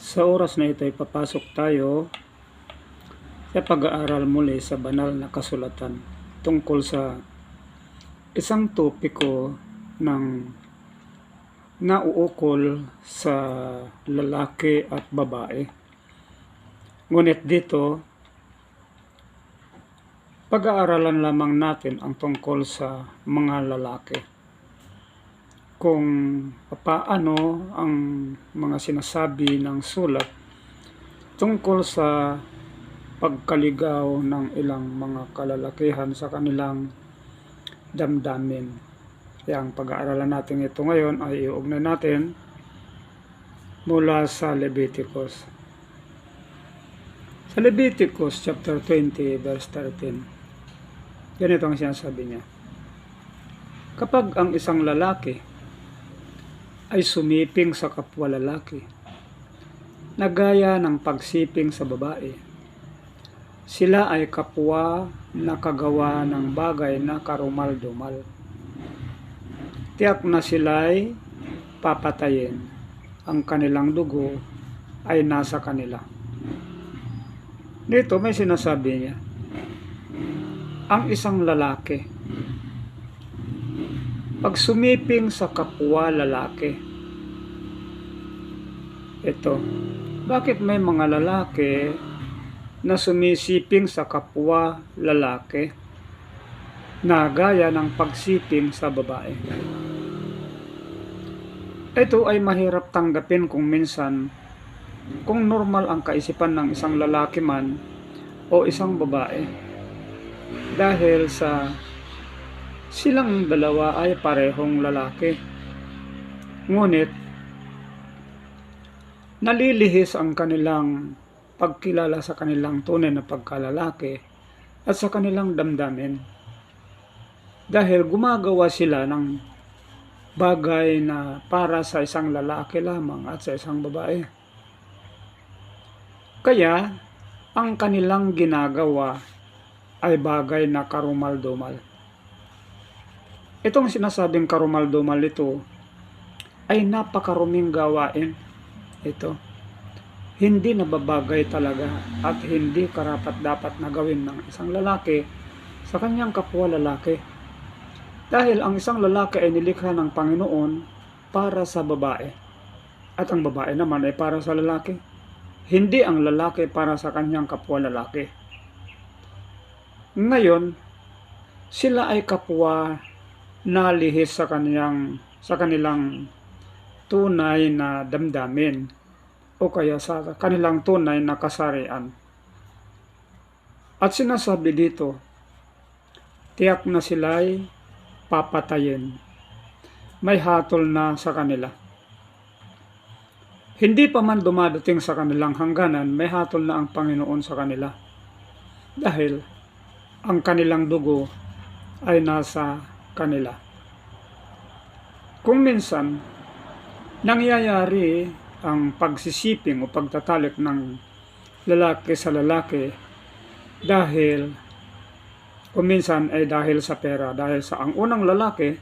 Sa oras na ito ay papasok tayo sa pag-aaral muli sa banal na kasulatan tungkol sa isang topiko ng nauukol sa lalaki at babae. Ngunit dito, pag-aaralan lamang natin ang tungkol sa mga lalaki. Kung paano ang mga sinasabi ng sulat tungkol sa pagkaligaw ng ilang mga kalalakihan sa kanilang damdamin. Kaya ang pag-aaralan natin ito ngayon ay iugnay natin mula sa Leviticus. Sa Leviticus chapter 20 verse 13, ganito ang sinasabi niya. Kapag ang isang lalaki ay sumiping sa kapwa lalaki, na gaya ng pagsiping sa babae, sila ay kapwa na kagawa ng bagay na karumal-dumal. Tiyak na sila'y papatayin, ang kanilang dugo ay nasa kanila. Dito may sinasabi niya, ang isang lalaki, pag sumiping sa kapwa lalaki, ito, bakit may mga lalaki na sumisiping sa kapwa lalaki na gaya ng pagsiping sa babae? Ito ay mahirap tanggapin kung minsan, kung normal ang kaisipan ng isang lalaki man o isang babae, dahil sa silang dalawa ay parehong lalaki. Ngunit, nalilihis ang kanilang pagkilala sa kanilang tunay na pagkalalaki at sa kanilang damdamin. Dahil gumagawa sila ng bagay na para sa isang lalaki lamang at sa isang babae. Kaya, ang kanilang ginagawa ay bagay na karumal-dumal. Itong sinasabing karumal-dumal ito ay napakaruming gawain. Ito, hindi nababagay talaga at hindi karapat-dapat na gawin ng isang lalaki sa kanyang kapwa lalaki. Dahil ang isang lalaki ay nilikha ng Panginoon para sa babae. At ang babae naman ay para sa lalaki. Hindi ang lalaki para sa kanyang kapwa lalaki. Ngayon, sila ay kapwa na lihis sa kanilang tunay na damdamin o kaya sa kanilang tunay na kasarian. At sinasabi dito, tiyak na sila'y papatayin. May hatol na sa kanila. Hindi pa man dumadating sa kanilang hangganan, may hatol na ang Panginoon sa kanila. Dahil ang kanilang dugo ay nasa kanila. Kung minsan, nangyayari ang pagsisiping o pagtatalik ng lalaki sa lalaki dahil kung minsan ay dahil sa pera, dahil sa ang unang lalaki,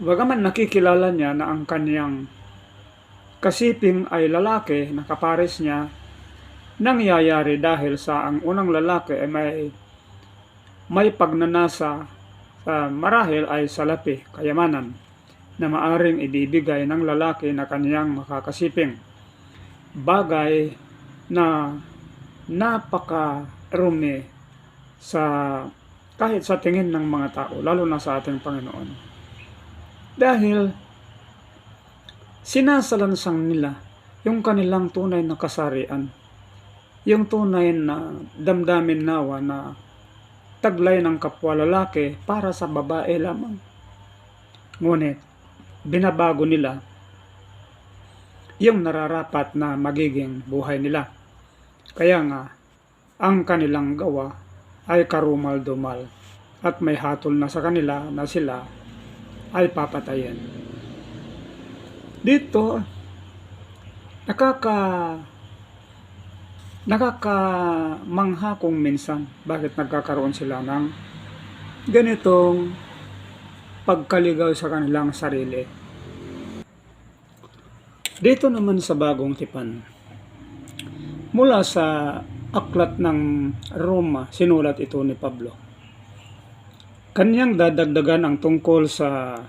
bagaman nakikilala niya na ang kanyang kasiping ay lalaki, nakapares niya, nangyayari dahil sa ang unang lalaki ay may pagnanasa marahil ay salapi, kayamanan, na maaring ibibigay ng lalaki na kaniyang makakasiping. Bagay na napakarumi kahit sa tingin ng mga tao, lalo na sa ating Panginoon. Dahil sinasalansang nila yung kanilang tunay na kasarian, yung tunay na damdamin nawa na taglay ng kapwa lalaki para sa babae lamang. Ngunit, binabago nila yung nararapat na magiging buhay nila. Kaya nga, ang kanilang gawa ay karumal-dumal at may hatol na sa kanila na sila ay papatayin. Dito, nakakamangha kung minsan bakit nagkakaroon sila ng ganitong pagkaligaw sa kanilang sarili. Dito naman sa Bagong Tipan, Mula sa aklat ng Roma, sinulat ito ni Pablo. Kanyang dadagdagan ang tungkol sa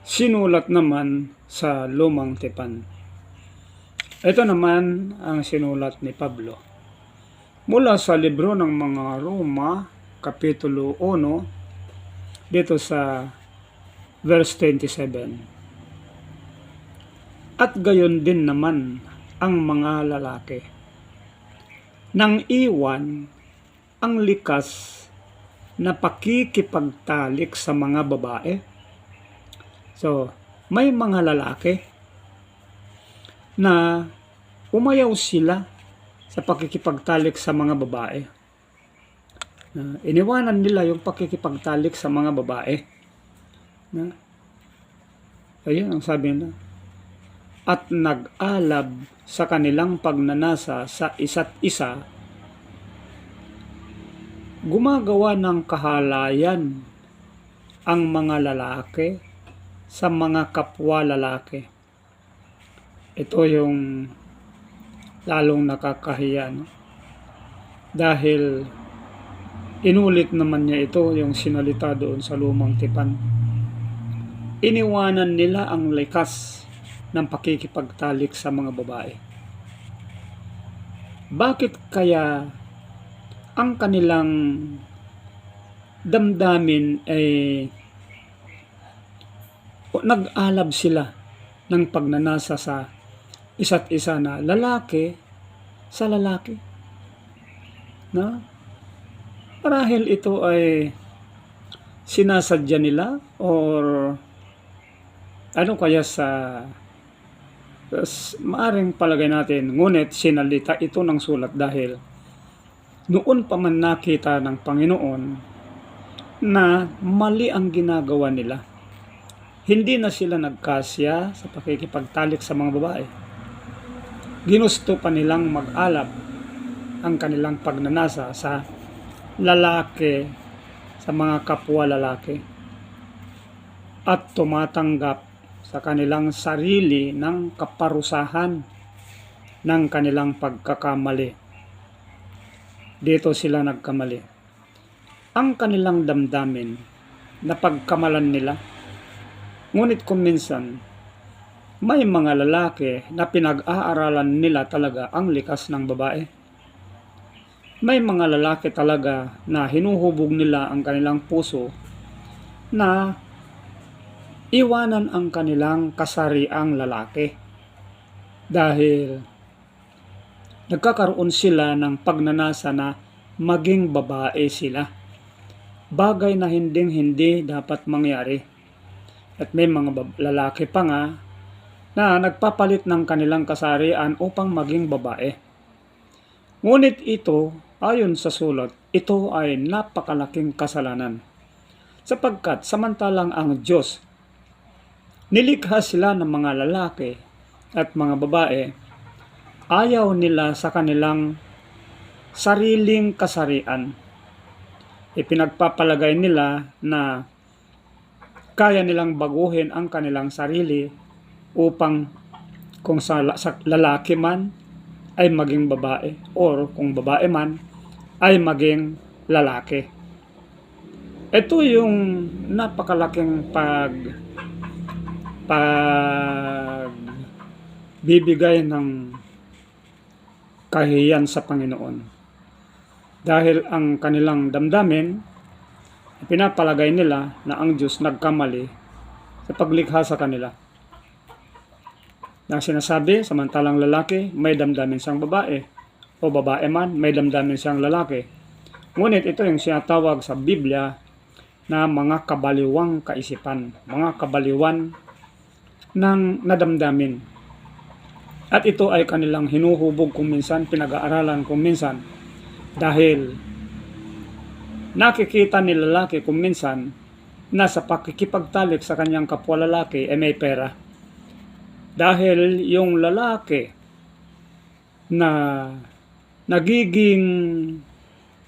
sinulat naman sa Lumang Tipan. Ito naman ang sinulat ni Pablo. Mula sa libro ng mga Roma, Kapitulo 1, dito sa verse 27. At gayon din naman ang mga lalaki. Nang iwan ang likas na pakikipagtalik sa mga babae. So, may mga lalaki na umayaw sila sa pakikipagtalik sa mga babae. Iniwanan nila yung pakikipagtalik sa mga babae. Ayun ang sabi na. At nag-alab sa kanilang pagnanasa sa isa't isa, gumagawa ng kahalayan ang mga lalaki sa mga kapwa lalaki. Ito yung lalong nakakahiya, no? Dahil inulit naman niya ito yung sinalita doon sa Lumang Tipan. Iniwanan nila ang likas ng pakikipagtalik sa mga babae. Bakit kaya ang kanilang damdamin ay nag-alab sila ng pagnanasa sa isa't isa na lalaki sa lalaki? Na? Marahil ito ay sinasadya nila or ano kaya sa maaring palagay natin, ngunit sinalita ito ng sulat dahil noon pa man nakita ng Panginoon na mali ang ginagawa nila. Hindi na sila nagkasya sa pakikipagtalik sa mga babae. Ginusto pa nilang mag-alab ang kanilang pagnanasa sa lalaki, sa mga kapwa lalaki, at tumatanggap sa kanilang sarili ng kaparusahan ng kanilang pagkakamali. Dito sila nagkamali. Ang kanilang damdamin na pagkamalan nila. Ngunit kung minsan, may mga lalaki na pinag-aaralan nila talaga ang likas ng babae. May mga lalaki talaga na hinuhubog nila ang kanilang puso na iwanan ang kanilang kasariang lalaki. Dahil nagkakaroon sila ng pagnanasa na maging babae sila. Bagay na hindi dapat mangyari. At may mga lalaki pa nga na nagpapalit ng kanilang kasarian upang maging babae. Ngunit ito, ayon sa sulat, ito ay napakalaking kasalanan. Sapagkat samantalang ang Diyos, nilikha sila ng mga lalaki at mga babae, ayaw nila sa kanilang sariling kasarian. Ipinagpapalagay nila na kaya nilang baguhin ang kanilang sarili upang kung sa lalaki man ay maging babae or kung babae man ay maging lalaki. Ito yung napakalaking bibigay ng kahiyan sa Panginoon. Dahil ang kanilang damdamin, pinapalagay nila na ang Diyos nagkamali sa paglikha sa kanila. Na sinasabi, samantalang lalaki, may damdamin siyang babae, o babae man, may damdamin siyang lalaki. Ngunit ito yung sinatawag sa Biblia na mga kabaliwang kaisipan, mga kabaliwan ng nadamdamin. At ito ay kanilang hinuhubog kung minsan, pinag-aaralan kung minsan, dahil nakikita ni lalaki kung minsan na sa pakikipagtalik sa kanyang kapwa lalaki ay may pera. Dahil yung lalaki na nagiging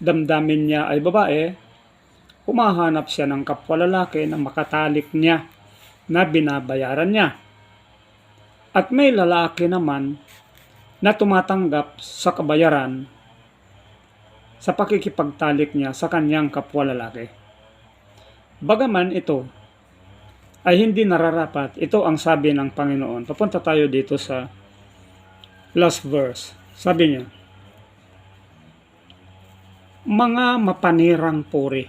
damdamin niya ay babae, humahanap siya ng kapwa lalaki na makatalik niya, na binabayaran niya. At may lalaki naman na tumatanggap sa kabayaran sa pakikipagtalik niya sa kanyang kapwa lalaki. Bagaman ito ay hindi nararapat, ito ang sabi ng Panginoon. Papunta tayo dito sa last verse. Sabi niya, mga mapanirang puri,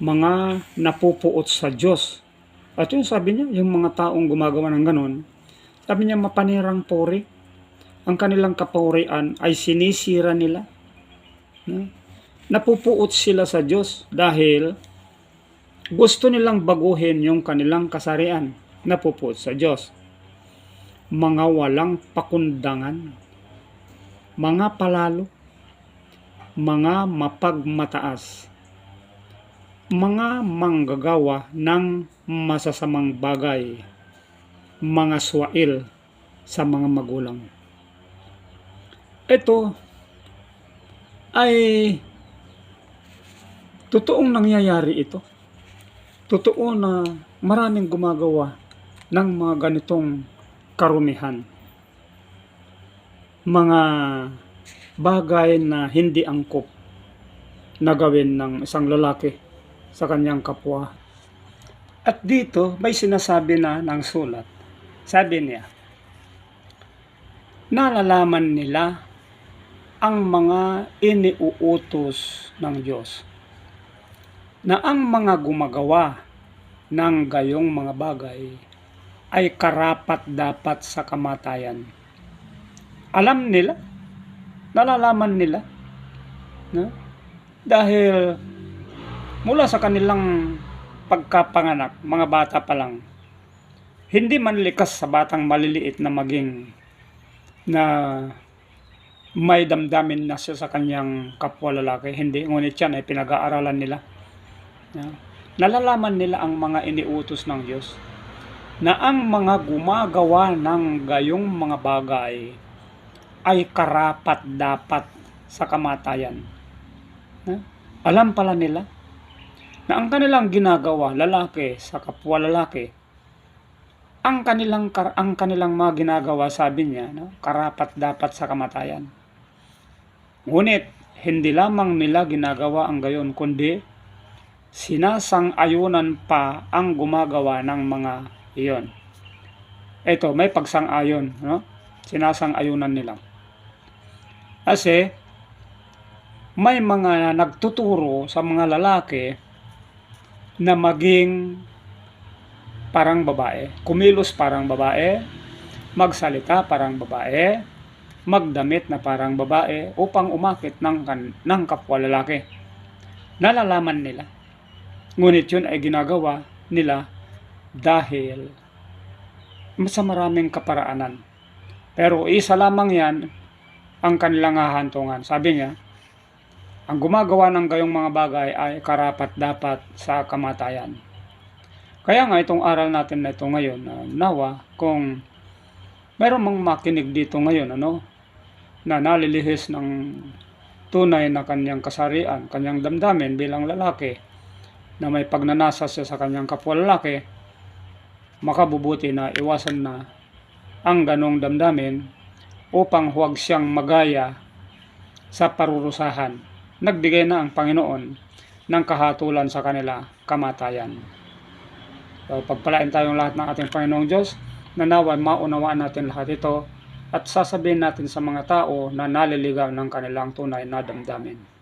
mga napupuot sa Diyos. At yung sabi niya, yung mga taong gumagawa ng ganon, sabi niya mapanirang puri, ang kanilang kapurian ay sinisira nila. Napupuot sila sa Diyos dahil gusto nilang baguhin yung kanilang kasarian. Napupuot sa Diyos. Mga walang pakundangan, mga palalo, mga mapagmataas, mga manggagawa ng masasamang bagay, mga swail sa mga magulang. Ito ay totoong nangyayari ito. Totoo na maraming gumagawa ng mga ganitong karumihan. Mga bagay na hindi angkop na gawin ng isang lalaki sa kanyang kapwa. At dito may sinasabi na ng sulat. Sabi niya, nalalaman nila ang mga iniuutos ng Diyos na ang mga gumagawa ng gayong mga bagay ay karapat-dapat sa kamatayan. Alam nila, nalalaman nila, no? Dahil mula sa kanilang pagkapanganak, mga bata pa lang, hindi man likas sa batang maliliit na maging na may damdamin na siya sa kanyang kapwa lalaki. Hindi, ngunit yan ay pinag-aaralan nila. Nalalaman nila ang mga iniutos ng Diyos na ang mga gumagawa ng gayong mga bagay ay karapat-dapat sa kamatayan. Alam pala nila na ang kanilang ginagawa, lalaki sa kapwa lalaki, ang kanilang mga ginagawa, sabi niya, karapat-dapat sa kamatayan. Ngunit, hindi lamang nila ginagawa ang gayon, kundi sinasang-ayunan pa ang gumagawa ng mga iyon. Ito, may pagsang-ayon, no? Sinasang-ayunan nila. Kasi, may mga nagtuturo sa mga lalaki na maging parang babae. Kumilos parang babae, magsalita parang babae, magdamit na parang babae upang umakit ng kapwa lalaki. Nalalaman nila. Ngunit yun ay ginagawa nila dahil sa maraming kaparaanan. Pero isa lamang yan ang kanilang hahantungan. Sabi niya, ang gumagawa ng gayong mga bagay ay karapat-dapat sa kamatayan. Kaya nga itong aral natin na ito ngayon, nawa kung mayroon mang makinig dito ngayon, na nalilihis ng tunay na kanyang kasarian, kanyang damdamin bilang lalaki, na may pagnanasa siya sa kanyang kapwa lalaki, makabubuti na iwasan na ang ganong damdamin upang huwag siyang magaya sa parurusahan. Nagbigay na ang Panginoon ng kahatulan sa kanila, kamatayan. So, pagpalain tayong lahat ng ating Panginoong Diyos, na nawa maunawaan natin lahat ito at sasabihin natin sa mga tao na naliligaw ng kanilang tunay na damdamin.